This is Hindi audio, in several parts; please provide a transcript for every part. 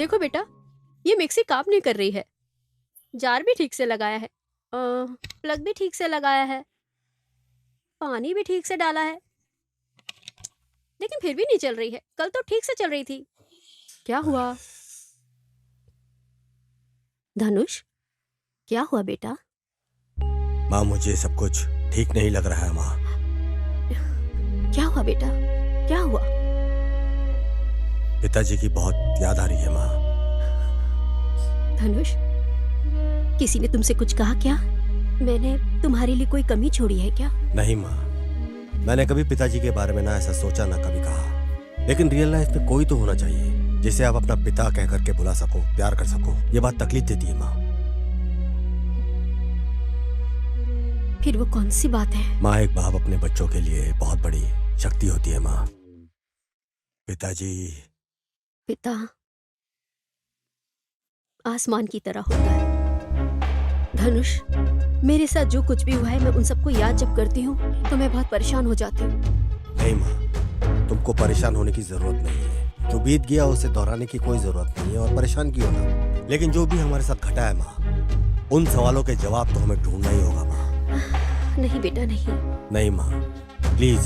देखो बेटा, ये मिक्सी काम नहीं कर रही है। जार भी ठीक से लगाया है, प्लग भी ठीक से लगाया है, पानी भी ठीक से डाला है, लेकिन फिर भी नहीं चल रही है। कल तो ठीक से चल रही थी। क्या हुआ? धनुष, क्या हुआ बेटा? माँ, मुझे सब कुछ ठीक नहीं लग रहा है माँ। क्या हुआ बेटा? क्या हुआ? पिताजी की बहुत याद आ रही है माँ। धनुष, किसी ने तुमसे कुछ कहा क्या? मैंने तुम्हारे लिए कोई कमी छोड़ी है क्या? नहीं माँ, मैंने कभी पिताजी के बारे में ना ऐसा सोचा ना कभी कहा, लेकिन रियल लाइफ में कोई तो होना चाहिए जिसे आप अपना पिता कह करके बुला सको, प्यार कर सको। ये बात तकलीफ देती है माँ। फिर वो कौन सी बात है? माँ, एक बाप अपने बच्चों के लिए बहुत बड़ी शक्ति होती है माँ। पिताजी पिता आसमान की तरह होता है। धनुष, मेरे साथ जो कुछ भी हुआ है, मैं उन सबको याद जब करती हूँ तो मैं बहुत परेशान हो जाती हूँ। नहीं माँ, तुमको परेशान होने की जरूरत नहीं है। जो बीत गया उसे दोहराने की कोई जरूरत नहीं है, और परेशान क्यों ना। लेकिन जो भी हमारे साथ घटा है माँ, उन सवालों के जवाब तो हमें ढूंढना ही होगा माँ। नहीं बेटा, नहीं। नहीं माँ, प्लीज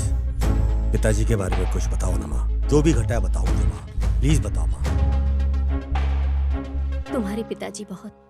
पिताजी के बारे में कुछ बताओ ना माँ। जो भी घटा है बताओ मुझे माँ, प्लीज बताओ माँ। तुम्हारे पिताजी बहुत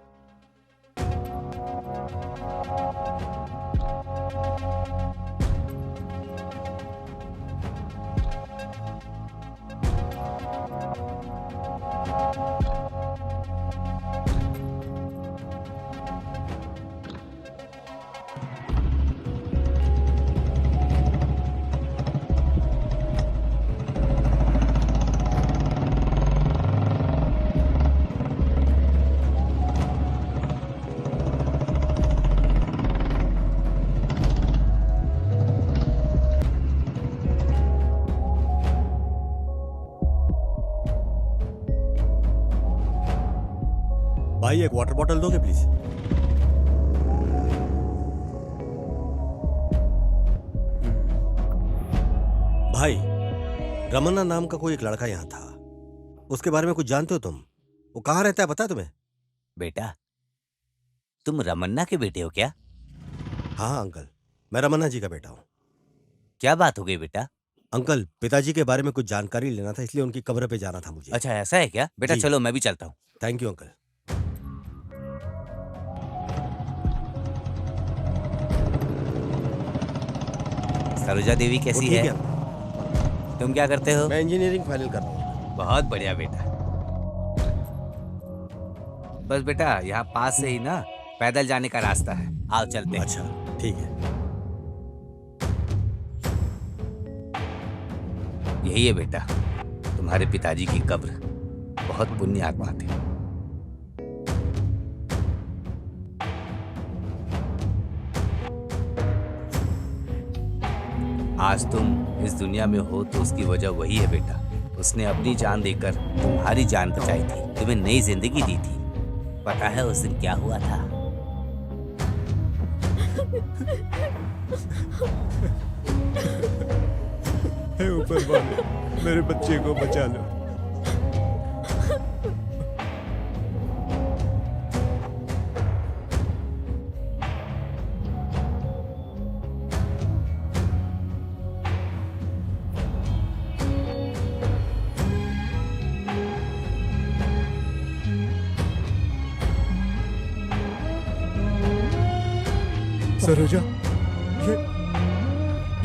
भाई, एक वाटर बॉटल दोगे प्लीज? भाई, रमन्ना नाम का कोई एक लड़का यहाँ था, उसके बारे में कुछ जानते हो तुम? वो कहाँ रहता है, पता है तुम्हें? बेटा, तुम रमन्ना के बेटे हो क्या? हाँ अंकल, मैं रमन्ना जी का बेटा हूँ। क्या बात हो गई बेटा? अंकल, पिताजी के बारे में कुछ जानकारी लेना था, इसलिए उनकी कब्र पे जाना था मुझे। अच्छा, ऐसा है क्या? बेटा जी। चलो, मैं भी चलता हूँ। Thank you uncle. Saroja Devi वो कैसी ठीक है? तुम क्या करते हो? मैं इंजीनियरिंग फाइनल कर रहा हूँ। बहुत बढ़िया बेटा। बस बेटा, यहाँ पास से ही ना पैदल जाने का रास्ता है। आओ चलते हैं। अच्छा ठीक है। यही है बेटा, तुम्हारे पिताजी की कब्र। बहुत पुण्य आत्मा थे। आज तुम इस दुनिया में हो तो उसकी वजह वही है बेटा। उसने अपनी जान देकर तुम्हारी जान बचाई थी, तुम्हें नई जिंदगी दी थी। पता है उस दिन क्या हुआ था? हे ऊपर वाले, मेरे बच्चे को बचा लो। सरोजा,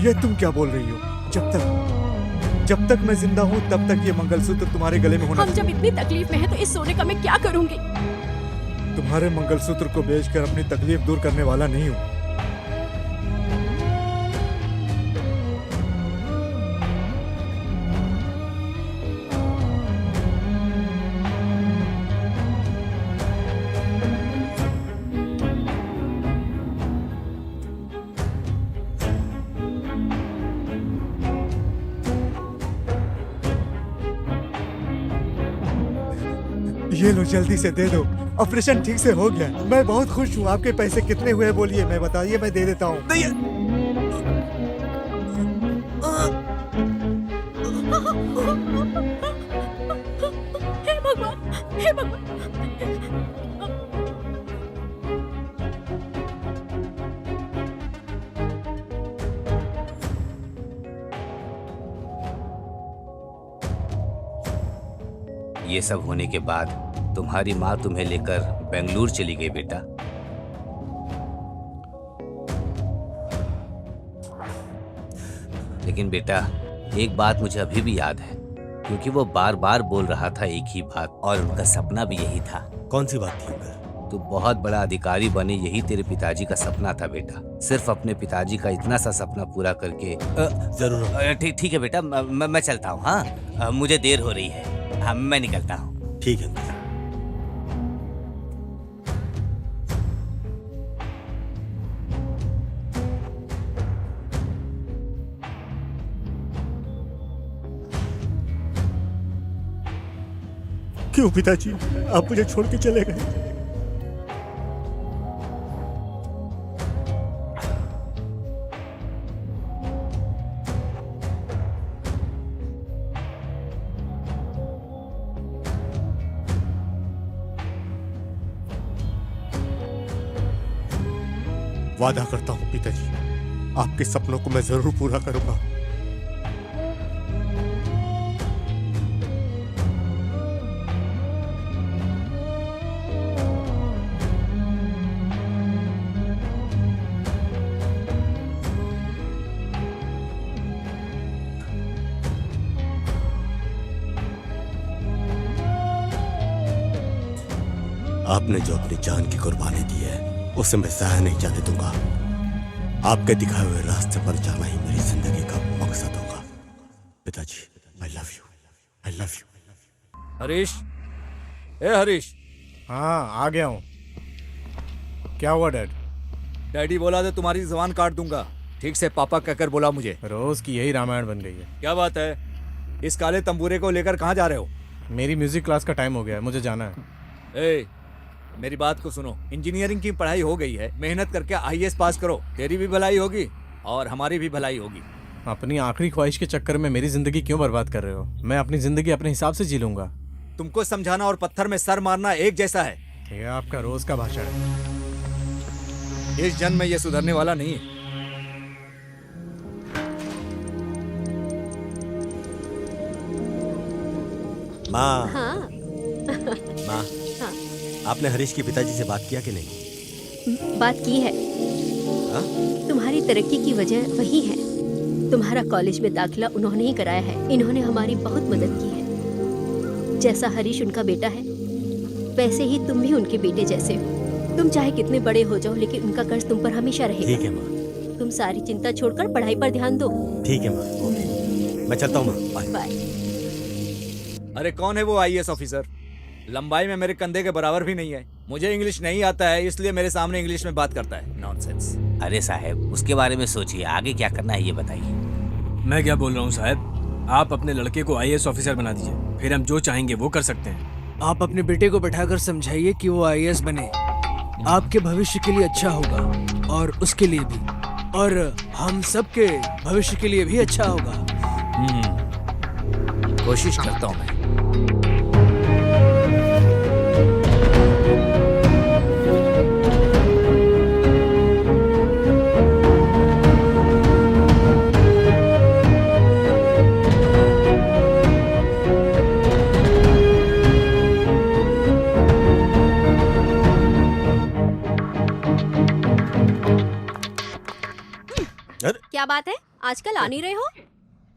ये तुम क्या बोल रही हो? जब तक मैं जिंदा हूँ तब तक ये मंगलसूत्र तुम्हारे गले में होना। हम जब इतनी तकलीफ में हैं तो इस सोने का मैं क्या करूंगी? तुम्हारे मंगलसूत्र को बेचकर अपनी तकलीफ दूर करने वाला नहीं हूँ। ये लो, जल्दी से दे दो। ऑपरेशन ठीक से हो गया। मैं बहुत खुश हूँ। आपके पैसे कितने हुए बोलिए, मैं बताइए, मैं दे देता हूँ। हे भगवान, हे भगवान। ये सब होने के बाद तुम्हारी माँ तुम्हें लेकर बेंगलुरु चली गई बेटा। लेकिन बेटा एक बात मुझे अभी भी याद है, क्योंकि वो बार बार बोल रहा था एक ही बात, और उनका सपना भी यही था। कौन सी बात थी अंकल? तू बहुत बड़ा अधिकारी बने, यही तेरे पिताजी का सपना था बेटा। सिर्फ अपने पिताजी का इतना सा सपना पूरा करके जरूर। ठीक है बेटा, मैं चलता हूँ। हाँ, मुझे देर हो रही है। हाँ, मैं निकलता हूँ। ठीक है अंकल। क्यों पिताजी आप मुझे छोड़ के चले गए? वादा करता हूं पिताजी, आपके सपनों को मैं जरूर पूरा करूंगा। आपने जो अपनी जान की कुर्बानी दी है उसे मैं ज़ाया नहीं जाने दूंगा। आपके दिखाए हुए रास्ते पर जाना ही मेरी जिंदगी का मकसद होगा। पिताजी, I love you, I love you. Harish, ए हरीश। हाँ आ गया हूँ। क्या हुआ डैड? डैडी बोला था तुम्हारी जबान काट दूंगा। ठीक से पापा कहकर बोला मुझे। रोज की यही रामायण बन गई है। क्या बात है? इस काले तंबूरे को लेकर कहाँ जा रहे हो? मेरी म्यूजिक क्लास का टाइम हो गया है, मुझे जाना है। ए, मेरी बात को सुनो। इंजीनियरिंग की पढ़ाई हो गई है, मेहनत करके आईएएस पास करो। तेरी भी भलाई होगी और हमारी भी भलाई होगी। अपनी आखिरी ख्वाहिश के चक्कर में मेरी जिंदगी क्यों बर्बाद कर रहे हो? मैं अपनी जिंदगी अपने हिसाब से जी लूंगा। तुमको समझाना और पत्थर में सर मारना एक जैसा है। ये आपका रोज का भाषण है। इस जन्म में ये सुधरने वाला नहीं है। माँ, हाँ माँ, हाँ, आपने हरीश के पिताजी से बात किया कि नहीं? बात की है। हाँ? तुम्हारी तरक्की की वजह वही है। तुम्हारा कॉलेज में दाखिला उन्होंने ही कराया है। इन्होंने हमारी बहुत मदद की है। जैसा हरीश उनका बेटा है, वैसे ही तुम भी उनके बेटे जैसे हो। तुम चाहे कितने बड़े हो जाओ, लेकिन उनका कर्ज तुम पर हमेशा रहेगा। ठीक है माँ। तुम सारी चिंता छोड़कर पढ़ाई पर ध्यान दो। ठीक है माँ, ओके। मैं चलता हूँ माँ, बाय। बाय। अरे कौन है वो आईएएस ऑफिसर? लंबाई में मेरे कंधे के बराबर भी नहीं है। मुझे इंग्लिश नहीं आता है, इसलिए मेरे सामने इंग्लिश में बात करता है। नॉनसेंस। अरे साहब, उसके बारे में सोचिए, आगे क्या करना है ये बताइए। मैं क्या बोल रहा हूँ साहब, आप अपने लड़के को आईएएस ऑफिसर बना दीजिए, फिर हम जो चाहेंगे वो कर सकते हैं। आप अपने बेटे को बैठाकर समझाइए कि वो आईएएस बने। आपके भविष्य के लिए अच्छा होगा और उसके लिए भी, और हम सबके भविष्य के लिए भी अच्छा होगा। कोशिश करता हूँ मैं। क्या बात है, आजकल आ नहीं रहे हो?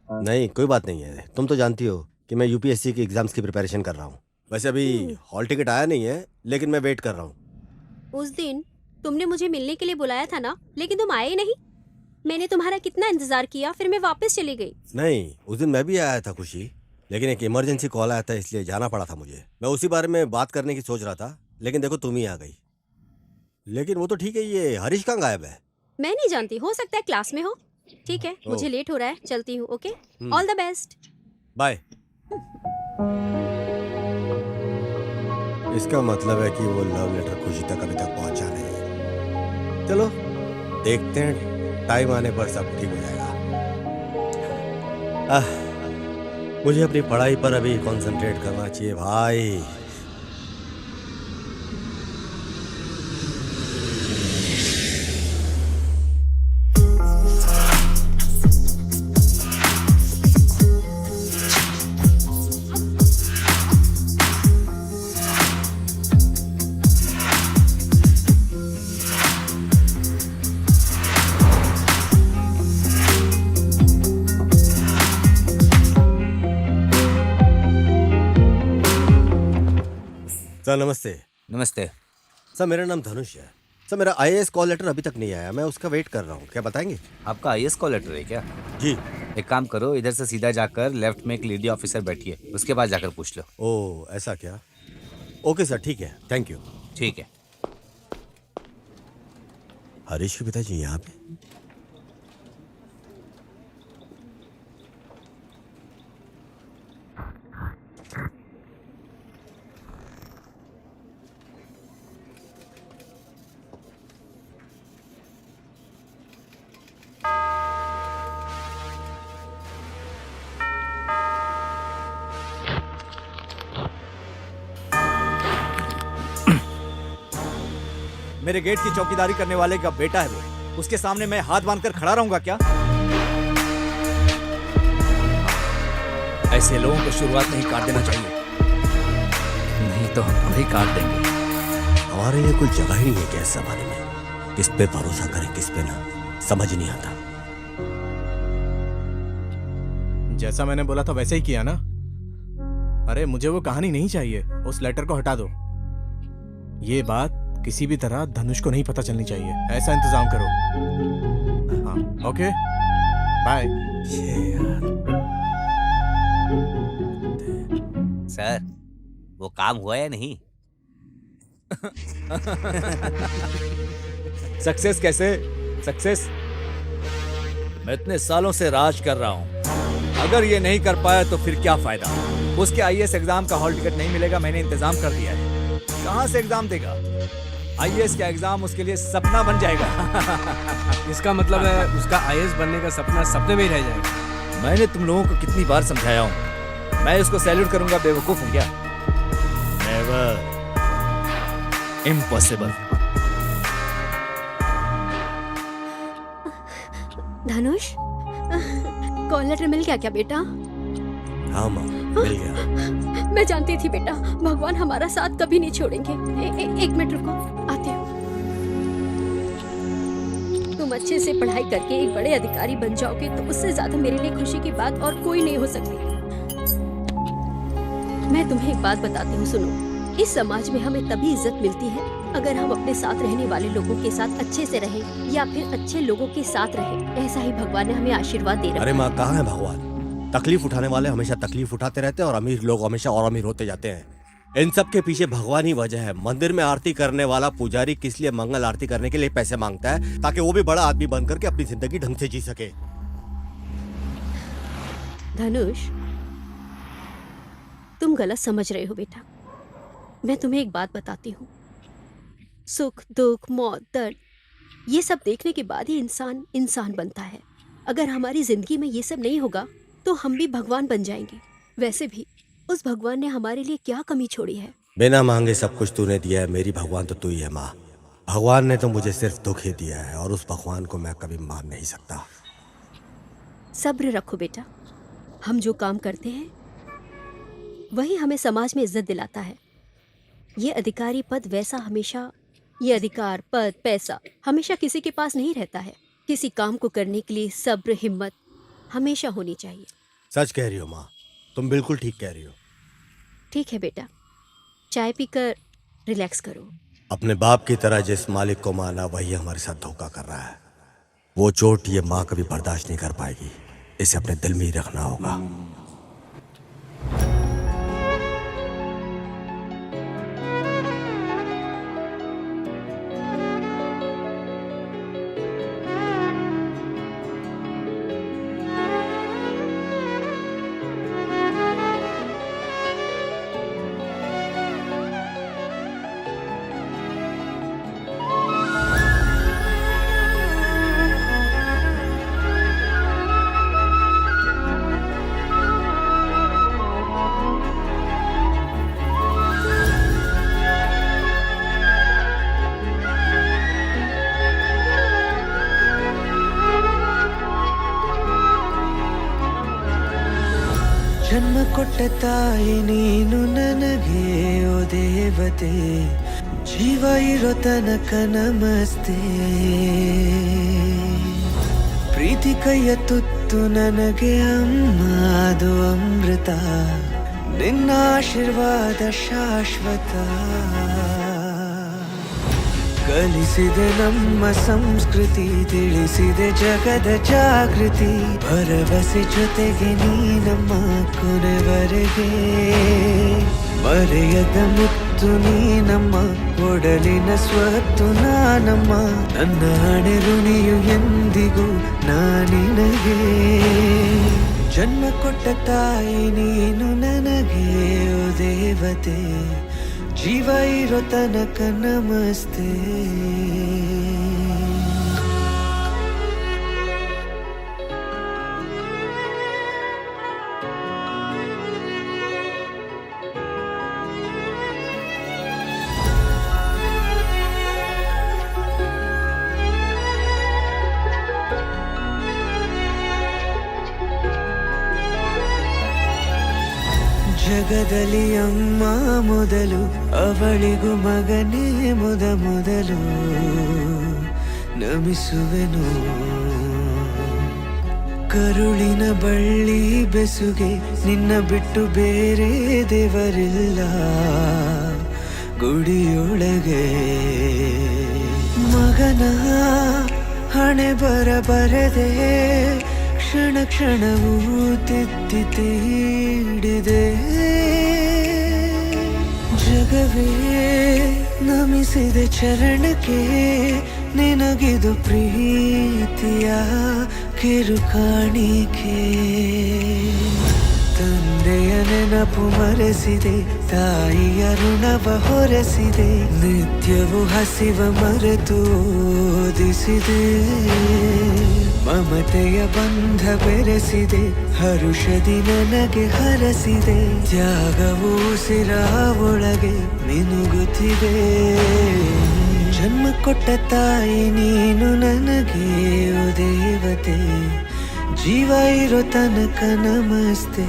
नहीं, कोई बात नहीं है। तुम तो जानती हो कि मैं यूपीएससी की एग्जाम्स की प्रिपरेशन कर रहा हूँ। वैसे अभी हॉल टिकट आया नहीं है, लेकिन मैं वेट कर रहा हूँ। उस दिन तुमने मुझे मिलने के लिए बुलाया था ना, लेकिन तुम आए ही नहीं। मैंने तुम्हारा कितना इंतजार किया, फिर मैं वापस चली गई। नहीं, उस दिन मैं भी आया था खुशी, लेकिन एक इमरजेंसी कॉल आया था, इसलिए जाना पड़ा था मुझे। मैं उसी बारे में बात करने की सोच रहा था, लेकिन देखो तुम ही आ गई। लेकिन वो तो ठीक है, ये हरीश कहाँ गायब है? मैं नहीं जानती, हो सकता है क्लास में हो। ठीक है, मुझे लेट हो रहा है, चलती हूँ। Okay, all the best. Bye. इसका मतलब है कि वो लव लेटर खुशी तक अभी तक पहुंचा नहीं। चलो देखते हैं, टाइम आने पर सब ठीक हो जाएगा। मुझे अपनी पढ़ाई पर अभी कंसंट्रेट करना चाहिए भाई। सर नमस्ते। नमस्ते। सर मेरा नाम धनुष है। सर मेरा आईएएस कॉल लेटर अभी तक नहीं आया, मैं उसका वेट कर रहा हूँ, क्या बताएंगे? आपका आईएएस कॉल लेटर है क्या? जी। एक काम करो, इधर से सीधा जाकर लेफ्ट में एक लेडी ऑफिसर बैठी है, उसके पास जाकर पूछ लो। ओह ऐसा क्या? ओके सर, ठीक है, थैंक यू। ठीक है। हरीश के पिताजी यहाँ पे? मेरे गेट की चौकीदारी करने वाले का बेटा है वो, उसके सामने मैं हाथ बांधकर खड़ा रहूंगा क्या? ऐसे लोगों को शुरुआत में ही काट देना चाहिए, नहीं तो हमको ही काट देंगे। हमारे लिए कोई जगह ही नहीं है क्या इस जमाने में? किस पे भरोसा करें किस पे ना, समझ नहीं आता। जैसा मैंने बोला था वैसे ही किया ना। अरे मुझे वो कहानी नहीं चाहिए, उस लेटर को हटा दो। ये बात किसी भी तरह धनुष को नहीं पता चलनी चाहिए, ऐसा इंतजाम करो। हाँ ओके बाय। सर वो काम हुआ या नहीं? सक्सेस कैसे? सक्सेस? मैं इतने सालों से राज कर रहा हूं, अगर ये नहीं कर पाया तो फिर क्या फायदा? उसके आईएएस एग्जाम का हॉल टिकट नहीं मिलेगा, मैंने इंतजाम कर दिया है। कहां से एग्जाम देगा? आईएएस का एग्जाम उसके लिए सपना बन जाएगा। इसका मतलब है उसका आईएएस बनने का सपना सपने में ही रह जाएगा। मैंने तुम लोगों को कितनी बार समझाया हूं, मैं इसको सैल्यूट करूंगा, बेवकूफ हूं क्या? Never, impossible. Dhanush, call letter मिल गया क्या बेटा? हाँ माँ, मिल गया। मैं जानती थी बेटा, भगवान हमारा साथ कभी नहीं छोड़ेंगे। एक मिनट रुको, आते हो। तुम अच्छे से पढ़ाई करके एक बड़े अधिकारी बन जाओगे तो उससे ज्यादा मेरे लिए खुशी की बात और कोई नहीं हो सकती। मैं तुम्हें एक बात बताती हूँ, सुनो। इस समाज में हमें तभी इज्जत मिलती है अगर हम अपने साथ रहने वाले लोगों के साथ अच्छे से रहें या फिर अच्छे लोगों के साथ रहें। ऐसा ही भगवान ने हमें आशीर्वाद दे रखा है। अरे माँ, कहाँ है भगवान? तकलीफ उठाने वाले हमेशा तकलीफ उठाते रहते हैं और अमीर लोग हमेशा और अमीर होते जाते हैं। इन सब के पीछे भगवान ही वजह है। मंदिर में आरती करने वाला पुजारी किस लिए मंगल आरती करने के लिए पैसे मांगता है? ताकि वो भी बड़ा आदमी बन करके अपनी जिंदगी ढंग से जी सके। धनुष, तुम गलत समझ रहे हो बेटा। मैं तुम्हें एक बात बताती हूँ, सुख दुख मौत दर्द ये सब देखने के बाद ही इंसान इंसान बनता है। अगर हमारी जिंदगी में ये सब नहीं होगा तो हम भी भगवान बन जाएंगे। वैसे भी उस भगवान ने हमारे लिए क्या कमी छोड़ी है? बिना मांगे सब कुछ तूने दिया है मेरी भगवान, तो तू ही है माँ। भगवान ने तो मुझे सिर्फ दुख ही दिया है और उस भगवान को मैं कभी मान नहीं सकता। सब्र रखो बेटा। हम जो काम करते हैं वही हमें समाज में इज्जत दिलाता है। ये अधिकारी पद वैसा हमेशा, ये अधिकार पद पैसा हमेशा किसी के पास नहीं रहता है। किसी काम को करने के लिए सब्र हिम्मत हमेशा होनी चाहिए। सच कह रही हो माँ, तुम बिल्कुल ठीक कह रही हो। ठीक है बेटा, चाय पीकर रिलैक्स करो। अपने बाप की तरह जिस मालिक को माना वही हमारे साथ धोखा कर रहा है। वो चोट ये माँ कभी बर्दाश्त नहीं कर पाएगी। इसे अपने दिल में ही रखना होगा। ಜನ್ಮ ಕೊಟ್ಟ ತಾಯಿ ನೀನು ನನಗೆ ಓ ದೇವತೆ, ಜೀವ ಇರೋ ತನಕ ನಮಸ್ತೆ. ಪ್ರೀತಿ ಕೈಯ ತುತ್ತು ನನಗೆ ಅಮ್ಮ, ಅದು ಅಮೃತ. ನಿನ್ನ ಆಶೀರ್ವಾದ ಶಾಶ್ವತ. ಕಲಿಸಿದೆ ನಮ್ಮ ಸಂಸ್ಕೃತಿ, ತಿಳಿಸಿದೆ ಜಗದ ಜಾಗೃತಿ. ಭರವಸೆ ಜೊತೆಗೆ ನೀ ನಮ್ಮ ಕೊನೆವರೆಗೆ. ಮರೆಯದ ಮುತ್ತು ನೀ ನಮ್ಮ ಒಡಲಿನ ಸ್ವತ್ತು ನಾನಮ್ಮ. ನನ್ನ ಹಣೆ ಋಣಿಯು ಎಂದಿಗೂ ನಾನಿನಗೆ. ಜನ್ಮ ಕೊಟ್ಟ ತಾಯಿ ನೀನು ನನಗೆ ಓ ದೇವತೆ. ಜೀವ ಇರೋ ತನಕ ನಮಸ್ತೆ. ಜಗದಲ್ಲಿ ಅಮ್ಮ ಮೊದಲು, ಅವಳಿಗೂ ಮಗನೇ ಮೊದಲು ನಮಿಸುವೆನು. ಕರುಳಿನ ಬಳ್ಳಿ ಬೆಸುಗೆ, ನಿನ್ನ ಬಿಟ್ಟು ಬೇರೆ ದೇವರಿಲ್ಲ ಗುಡಿಯೊಳಗೆ. ಮಗನ ಹಣೆ ಬರದೆ ಕ್ಷಣ ಕ್ಷಣವೂ ತಿದ್ದಿ ತೀಡಿದೆ. ಜಗವೇ ನಮಿಸಿದೆ ಚರಣಕ್ಕೆ, ನಿನಗಿದು ಪ್ರೀತಿಯ ಕಿರುಕಾಣಿಕೆ. ತಂದೆಯ ನೆನಪು ಮರೆಸಿದೆ, ತಾಯಿಯ ಋಣವ ಹೊರಸಿದೆ. ನಿತ್ಯವೂ ಹಸಿವ ಮರೆತು ಓದಿಸಿದೆ. ಮಮತೆಯ ಬಂಧ ಬೆರೆಸಿದೆ, ಹರುಷದಿ ನನಗೆ ಹರಸಿದೆ. ತ್ಯಾಗವು ಸಿರ ಒಳಗೆ ಮಿನುಗುತ್ತಿದೆ. ಜನ್ಮ ಕೊಟ್ಟ ತಾಯಿ ನೀನು ನನಗೆ ಓ ದೇವತೆ. ಜೀವ ಇರೋ ತನಕ ನಮಸ್ತೆ.